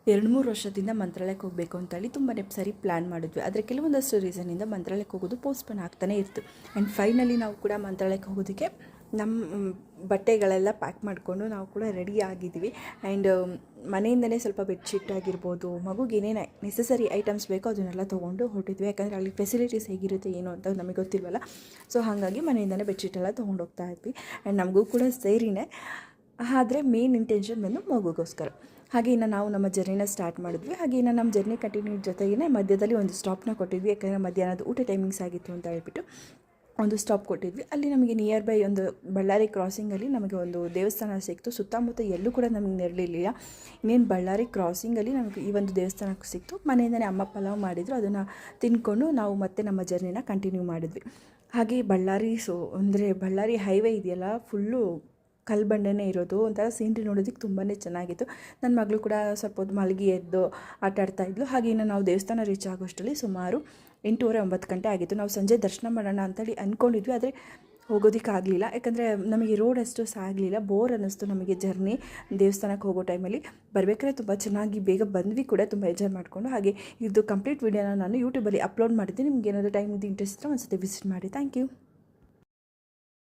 2-3 ವರ್ಷದಿಂದ ಮಂತ್ರಾಲಯಕ್ಕೆ ಹೋಗಬೇಕು ಅಂತೇಳಿ ತುಂಬಾ ಸರಿ ಪ್ಲ್ಯಾನ್ ಮಾಡಿದ್ವಿ. ಆದರೆ ಕೆಲವೊಂದಷ್ಟು ರೀಸನ್ನಿಂದ ಮಂತ್ರಾಲಯಕ್ಕೆ ಹೋಗೋದು ಪೋಸ್ಟ್ಪೋನ್ ಆಗ್ತಾನೇ ಇತ್ತು. ಆ್ಯಂಡ್ ಫೈನಲಿ ನಾವು ಕೂಡ ಮಂತ್ರಾಲಯಕ್ಕೆ ಹೋಗೋದಕ್ಕೆ ನಮ್ಮ ಬಟ್ಟೆಗಳೆಲ್ಲ ಪ್ಯಾಕ್ ಮಾಡಿಕೊಂಡು ನಾವು ಕೂಡ ರೆಡಿ ಆಗಿದ್ವಿ. ಆ್ಯಂಡ್ ಮನೆಯಿಂದಲೇ ಸ್ವಲ್ಪ ಬೆಡ್ಶೀಟ್ ಆಗಿರ್ಬೋದು, ಮಗುಗೆ ಏನೇನು ನೆಸೆಸರಿ ಐಟಮ್ಸ್ ಬೇಕೋ ಅದನ್ನೆಲ್ಲ ತೊಗೊಂಡು ಹೊರಟಿದ್ವಿ. ಯಾಕಂದರೆ ಅಲ್ಲಿ ಫೆಸಿಲಿಟೀಸ್ ಹೇಗಿರುತ್ತೆ ಏನು ಅಂತ ನಮಗೆ ಗೊತ್ತಿಲ್ವಲ್ಲ. ಸೊ ಹಾಗಾಗಿ ಮನೆಯಿಂದಲೇ ಬೆಡ್ಶೀಟೆಲ್ಲ ತೊಗೊಂಡು ಹೋಗ್ತಾ ಇದ್ವಿ. ಆ್ಯಂಡ್ ನಮಗೂ ಕೂಡ ಸೇರಿನೇ. ಆದರೆ ಮೇನ್ ಇಂಟೆನ್ಷನ್ ಬಂದು ಮಗುಗೋಸ್ಕರ. ಹಾಗೆ ಇನ್ನು ನಾವು ನಮ್ಮ ಜರ್ನಿನ ಸ್ಟಾರ್ಟ್ ಮಾಡಿದ್ವಿ. ಹಾಗೆ ಇನ್ನು ನಮ್ಮ ಜರ್ನಿ ಕಂಟಿನ್ಯೂ ಜೊತೆಗೇ ಮಧ್ಯದಲ್ಲಿ ಒಂದು ಸ್ಟಾಪ್ನ ಕೊಟ್ಟಿದ್ವಿ. ಯಾಕಂದರೆ ಮಧ್ಯಾಹ್ನದ ಊಟ ಟೈಮಿಂಗ್ಸ್ ಆಗಿತ್ತು ಅಂತ ಹೇಳ್ಬಿಟ್ಟು ಒಂದು ಸ್ಟಾಪ್ ಕೊಟ್ಟಿದ್ವಿ. ಅಲ್ಲಿ ನಮಗೆ ನಿಯರ್ ಬೈ ಒಂದು ಬಳ್ಳಾರಿ ಕ್ರಾಸಿಂಗಲ್ಲಿ ನಮಗೆ ಒಂದು ದೇವಸ್ಥಾನ ಸಿಕ್ತು. ಸುತ್ತಮುತ್ತ ಎಲ್ಲೂ ಕೂಡ ನಮಗೆ ನೆರಳಿರಲಿಲ್ಲ. ಇನ್ನೇನು ಬಳ್ಳಾರಿ ಕ್ರಾಸಿಂಗಲ್ಲಿ ನಮಗೆ ಈ ಒಂದು ದೇವಸ್ಥಾನ ಸಿಕ್ತು. ಮನೆಯಿಂದಲೇ ಅಮ್ಮ ಪಲಾವ್ ಮಾಡಿದರು. ಅದನ್ನು ತಿಂದ್ಕೊಂಡು ನಾವು ಮತ್ತೆ ನಮ್ಮ ಜರ್ನಿನ ಕಂಟಿನ್ಯೂ ಮಾಡಿದ್ವಿ. ಹಾಗೆ ಬಳ್ಳಾರಿ ಹೈವೇ ಇದೆಯಲ್ಲ, ಫುಲ್ಲು ಕಲ್ಲು ಬಂಡೆನೇ ಇರೋದು. ಒಂಥರ ಸೀನ್ರಿ ನೋಡೋದಕ್ಕೆ ತುಂಬಾ ಚೆನ್ನಾಗಿತ್ತು. ನನ್ನ ಮಗಳು ಕೂಡ ಸ್ವಲ್ಪ ಹೊತ್ತು ಮಲಗಿ ಎದ್ದು ಆಟ ಆಡ್ತಾಯಿದ್ಲು. ಹಾಗೆ ಇನ್ನು ನಾವು ದೇವಸ್ಥಾನ ರೀಚ್ ಆಗೋಷ್ಟರಲ್ಲಿ ಸುಮಾರು 8:30-9 ಗಂಟೆ ಆಗಿತ್ತು. ನಾವು ಸಂಜೆ ದರ್ಶನ ಮಾಡೋಣ ಅಂತೇಳಿ ಅಂದ್ಕೊಂಡಿದ್ವಿ. ಆದರೆ ಹೋಗೋದಕ್ಕಾಗಲಿಲ್ಲ. ಯಾಕಂದರೆ ನಮಗೆ ರೋಡ್ ಅಷ್ಟು ಸಾಗಲಿಲ್ಲ. ಬೋರ್ ಅನ್ನಿಸ್ತು ನಮಗೆ ಜರ್ನಿ. ದೇವಸ್ಥಾನಕ್ಕೆ ಹೋಗೋ ಟೈಮಲ್ಲಿ ಬರಬೇಕಾದ್ರೆ ತುಂಬ ಚೆನ್ನಾಗಿ ಬೇಗ ಬಂದ್ವಿ ಕೂಡ, ತುಂಬ ಎಂಜಾಯ್ ಮಾಡಿಕೊಂಡು. ಹಾಗೆ ಇದು ಕಂಪ್ಲೀಟ್ ವೀಡಿಯೋನ ನಾನು ಯೂಟ್ಯೂಬಲ್ಲಿ ಅಪ್ಲೋಡ್ ಮಾಡಿದ್ದೀನಿ. ನಿಮ್ಗೆ ಏನಾದರೂ ಟೈಮ್ ಇದು ಇಂಟ್ರೆಸ್ಟ್ ಇದ್ದರೆ ಒಂದು ಸತಿ ವಿಸಿಟ್ ಮಾಡಿ. Thank you.